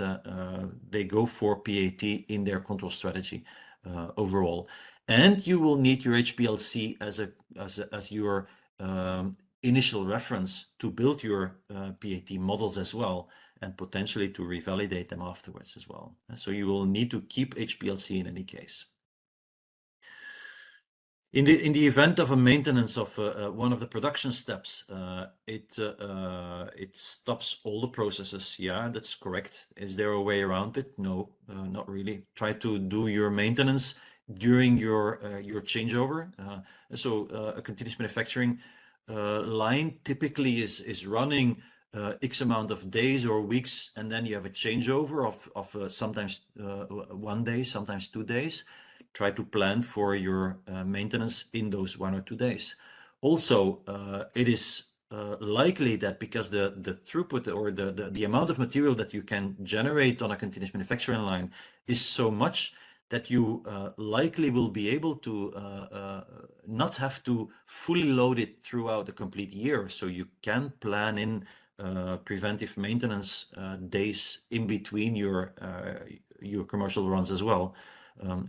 Speaker 2: they go for PAT in their control strategy overall. And you will need your HPLC as your initial reference to build your PAT models as well. and potentially to revalidate them afterwards as well. So you will need to keep HPLC in any case. In the event of a maintenance of one of the production steps, it stops all the processes. Yeah, that's correct. Is there a way around it? No, not really. Try to do your maintenance during your changeover. So a continuous manufacturing line typically is running X amount of days or weeks, and then you have a changeover of sometimes 1 day, sometimes 2 days. Try to plan for your maintenance in those 1 or 2 days. Also, it is likely that because the throughput or the amount of material that you can generate on a continuous manufacturing line is so much that you likely will be able to not have to fully load it throughout the complete year. So you can plan in preventive maintenance days in between your commercial runs as well.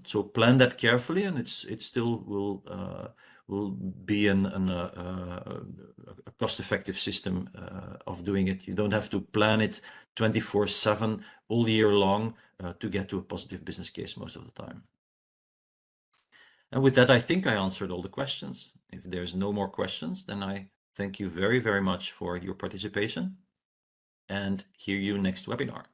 Speaker 2: So plan that carefully, and it still will be a cost-effective system of doing it. You don't have to plan it 24/7 all year long to get to a positive business case most of the time. And with that, I think I answered all the questions. If there's no more questions, then I thank you very, very much for your participation and hear you next webinar.